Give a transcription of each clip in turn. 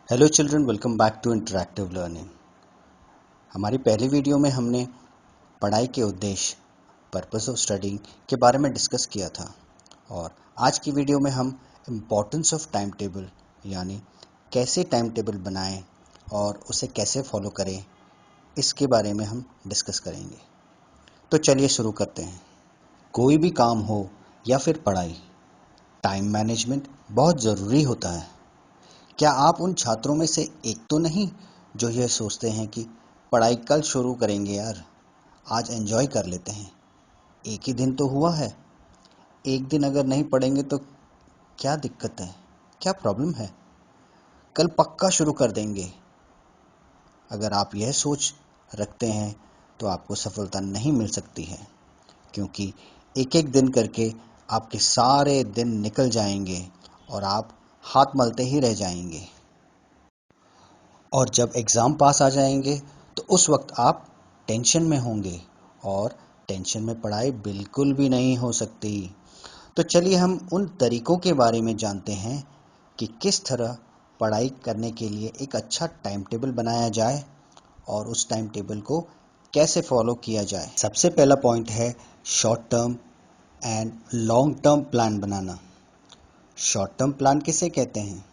Hello children, welcome back to interactive learning. हमारी पहली video में हमने पढ़ाई के उद्देश्य पर्पस ऑफ स्टडी के बारे में डिस्कस किया था और आज की वीडियो में हम इम्पोर्टेंस ऑफ टाइम टेबल यानी कैसे टाइम टेबल बनाएं और उसे कैसे फॉलो करें इसके बारे में हम डिस्कस करेंगे। तो चलिए शुरू करते हैं। कोई भी काम हो या फिर पढ़ाई, टाइम मैनेजमेंट बहुत ज़रूरी होता है। क्या आप उन छात्रों में से एक तो नहीं जो यह सोचते हैं कि पढ़ाई कल शुरू करेंगे यार, आज एंजॉय कर लेते हैं, एक ही दिन तो हुआ है, एक दिन अगर नहीं पढ़ेंगे तो क्या दिक्कत है, क्या प्रॉब्लम है, कल पक्का शुरू कर देंगे। अगर आप यह सोच रखते हैं तो आपको सफलता नहीं मिल सकती है, क्योंकि एक एक दिन करके आपके सारे दिन निकल जाएंगे और आप हाथ मलते ही रह जाएंगे। और जब एग्ज़ाम पास आ जाएंगे तो उस वक्त आप टेंशन में होंगे और टेंशन में पढ़ाई बिल्कुल भी नहीं हो सकती। तो चलिए हम उन तरीकों के बारे में जानते हैं कि किस तरह पढ़ाई करने के लिए एक अच्छा टाइम टेबल बनाया जाए और उस टाइम टेबल को कैसे फॉलो किया जाए। सबसे पहला पॉइंट है short term and long term plan banana. Short term plan किसे कहते हैं?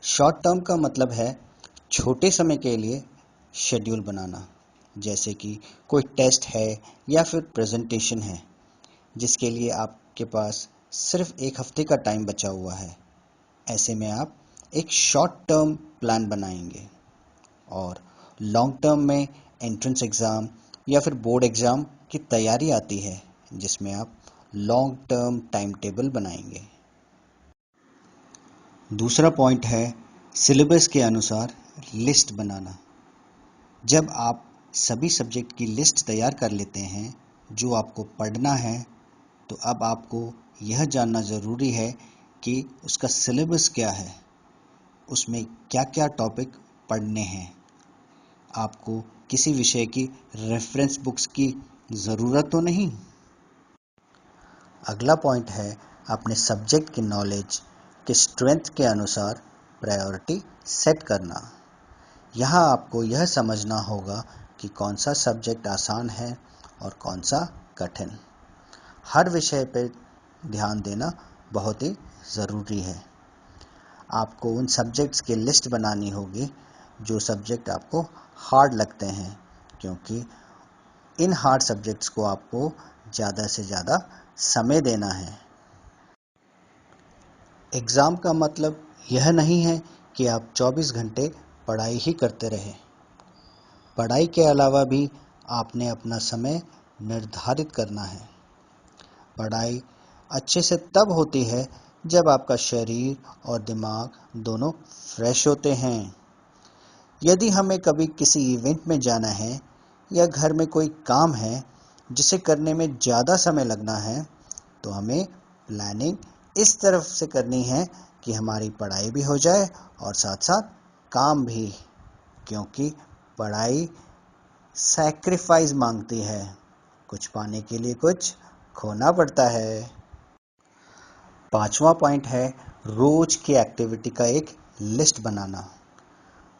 शॉर्ट टर्म का मतलब है छोटे समय के लिए शेड्यूल बनाना, जैसे कि कोई टेस्ट है या फिर प्रेजेंटेशन है जिसके लिए आपके पास सिर्फ एक हफ्ते का टाइम बचा हुआ है। ऐसे में आप एक शॉर्ट टर्म प्लान बनाएंगे। और लॉन्ग टर्म में एंट्रेंस एग्ज़ाम या फिर बोर्ड एग्ज़ाम की तैयारी आती है, जिसमें आप लॉन्ग टर्म टाइम टेबल बनाएंगे। दूसरा पॉइंट है सिलेबस के अनुसार लिस्ट बनाना। जब आप सभी सब्जेक्ट की लिस्ट तैयार कर लेते हैं जो आपको पढ़ना है, तो अब आपको यह जानना ज़रूरी है कि उसका सिलेबस क्या है, उसमें क्या क्या टॉपिक पढ़ने हैं। आपको किसी विषय की रेफरेंस बुक्स की ज़रूरत तो नहीं। अगला पॉइंट है अपने सब्जेक्ट की नॉलेज के स्ट्रेंथ के अनुसार प्रायोरिटी सेट करना। यहाँ आपको यह समझना होगा कि कौन सा सब्जेक्ट आसान है और कौन सा कठिन। हर विषय पर ध्यान देना बहुत ही ज़रूरी है। आपको उन सब्जेक्ट्स की लिस्ट बनानी होगी जो सब्जेक्ट आपको हार्ड लगते हैं, क्योंकि इन हार्ड सब्जेक्ट्स को आपको ज़्यादा से ज़्यादा समय देना है। एग्ज़ाम का मतलब यह नहीं है कि आप 24 घंटे पढ़ाई ही करते रहें। पढ़ाई के अलावा भी आपने अपना समय निर्धारित करना है। पढ़ाई अच्छे से तब होती है जब आपका शरीर और दिमाग दोनों फ्रेश होते हैं। यदि हमें कभी किसी इवेंट में जाना है या घर में कोई काम है जिसे करने में ज़्यादा समय लगना है, तो हमें प्लानिंग इस तरफ से करनी है कि हमारी पढ़ाई भी हो जाए और साथ साथ काम भी, क्योंकि पढ़ाई सैक्रिफाइस मांगती है। कुछ पाने के लिए कुछ खोना पड़ता है। पांचवा पॉइंट है रोज की एक्टिविटी का एक लिस्ट बनाना।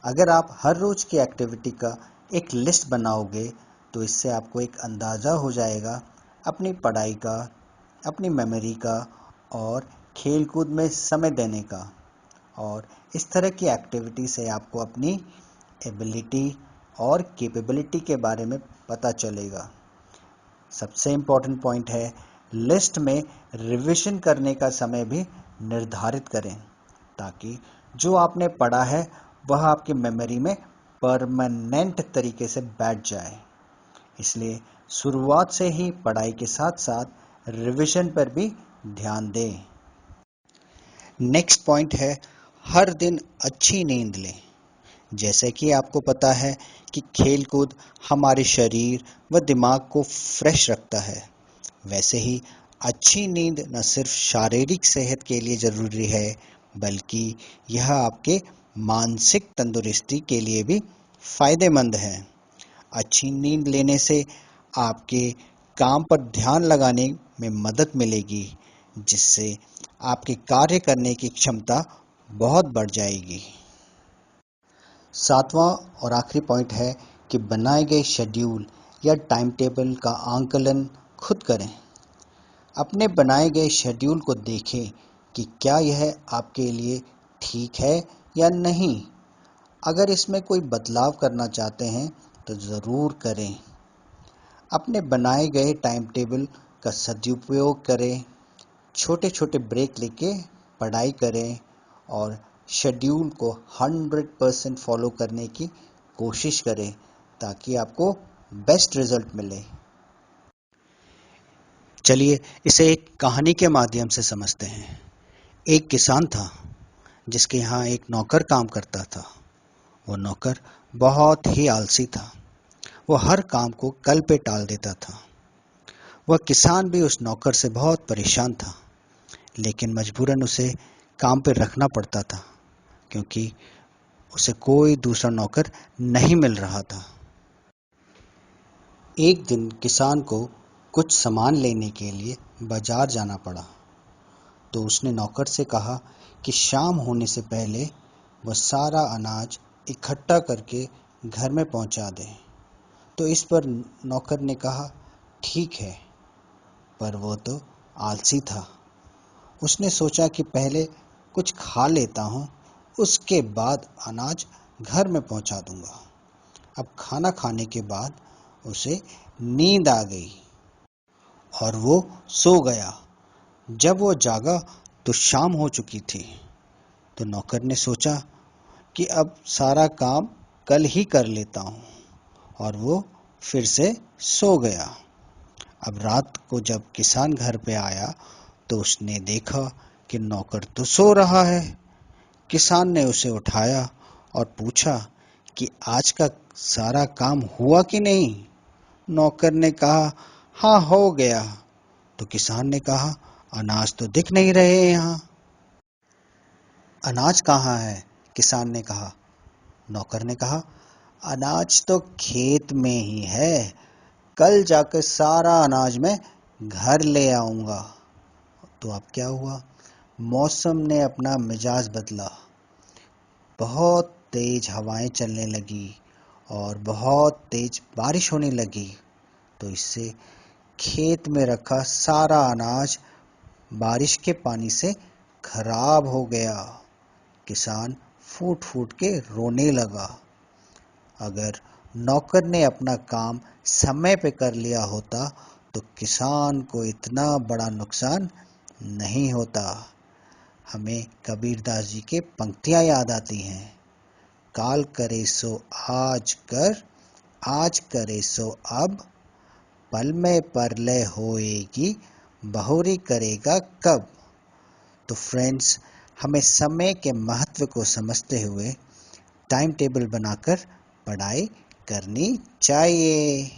अगर आप हर रोज की एक्टिविटी का एक लिस्ट बनाओगे तो इससे आपको एक अंदाज़ा हो जाएगा अपनी पढ़ाई का, अपनी मेमोरी का और खेल कूद में समय देने का। और इस तरह की एक्टिविटी से आपको अपनी एबिलिटी और कैपेबिलिटी के बारे में पता चलेगा। सबसे इम्पोर्टेंट पॉइंट है लिस्ट में रिवीजन करने का समय भी निर्धारित करें, ताकि जो आपने पढ़ा है वह आपकी मेमोरी में परमानेंट तरीके से बैठ जाए। इसलिए शुरुआत से ही पढ़ाई के साथ साथ रिवीजन पर भी ध्यान दें। नेक्स्ट पॉइंट है हर दिन अच्छी नींद लें। जैसे कि आपको पता है कि खेल कूद हमारे शरीर व दिमाग को फ्रेश रखता है, वैसे ही अच्छी नींद न सिर्फ शारीरिक सेहत के लिए ज़रूरी है, बल्कि यह आपके मानसिक तंदुरुस्ती के लिए भी फ़ायदेमंद है। अच्छी नींद लेने से आपके काम पर ध्यान लगाने में मदद मिलेगी, जिससे आपके कार्य करने की क्षमता बहुत बढ़ जाएगी। सातवां और आखिरी पॉइंट है कि बनाए गए शेड्यूल या टाइम टेबल का आंकलन खुद करें। अपने बनाए गए शेड्यूल को देखें कि क्या यह आपके लिए ठीक है या नहीं। अगर इसमें कोई बदलाव करना चाहते हैं तो ज़रूर करें। अपने बनाए गए टाइम टेबल का सदुपयोग करें, छोटे छोटे ब्रेक लेके पढ़ाई करें और शेड्यूल को 100% फॉलो करने की कोशिश करें ताकि आपको बेस्ट रिजल्ट मिले। चलिए इसे एक कहानी के माध्यम से समझते हैं। एक किसान था जिसके यहाँ एक नौकर काम करता था। वो नौकर बहुत ही आलसी था। वो हर काम को कल पे टाल देता था। वह किसान भी उस नौकर से बहुत परेशान था, लेकिन मजबूरन उसे काम पे रखना पड़ता था क्योंकि उसे कोई दूसरा नौकर नहीं मिल रहा था। एक दिन किसान को कुछ सामान लेने के लिए बाजार जाना पड़ा, तो उसने नौकर से कहा कि शाम होने से पहले वह सारा अनाज इकट्ठा करके घर में पहुंचा दे। तो इस पर नौकर ने कहा, ठीक है, पर वो तो आलसी था। उसने सोचा कि पहले कुछ खा लेता हूँ, उसके बाद अनाज घर में पहुंचा दूंगा। अब खाना खाने के बाद उसे नींद आ गई और वो सो गया। जब वो जागा तो शाम हो चुकी थी। तो नौकर ने सोचा कि अब सारा काम कल ही कर लेता हूँ, और वो फिर से सो गया। अब रात को जब किसान घर पे आया तो उसने देखा कि नौकर तो सो रहा है। किसान ने उसे उठाया और पूछा कि आज का सारा काम हुआ कि नहीं। नौकर ने कहा, हाँ हो गया। तो किसान ने कहा, अनाज तो दिख नहीं रहे यहाँ। अनाज कहाँ है? किसान ने कहा। नौकर ने कहा, अनाज तो खेत में ही है, कल जाकर सारा अनाज मैं घर ले आऊंगा। तो अब क्या हुआ? मौसम ने अपना मिजाज बदला। बहुत तेज हवाएं चलने लगी और बहुत तेज बारिश होने लगी। तो इससे खेत में रखा सारा अनाज बारिश के पानी से खराब हो गया। किसान फूट फूट के रोने लगा। अगर नौकर ने अपना काम समय पे कर लिया होता तो किसान को इतना बड़ा नुकसान नहीं होता। हमें कबीरदास जी के पंक्तियां याद आती हैं, काल करे सो आज कर, आज करे सो अब, पल में परलय होएगी, बहुरी करेगा कब। तो फ्रेंड्स, हमें समय के महत्व को समझते हुए टाइम टेबल बनाकर पढ़ाई करनी चाहिए।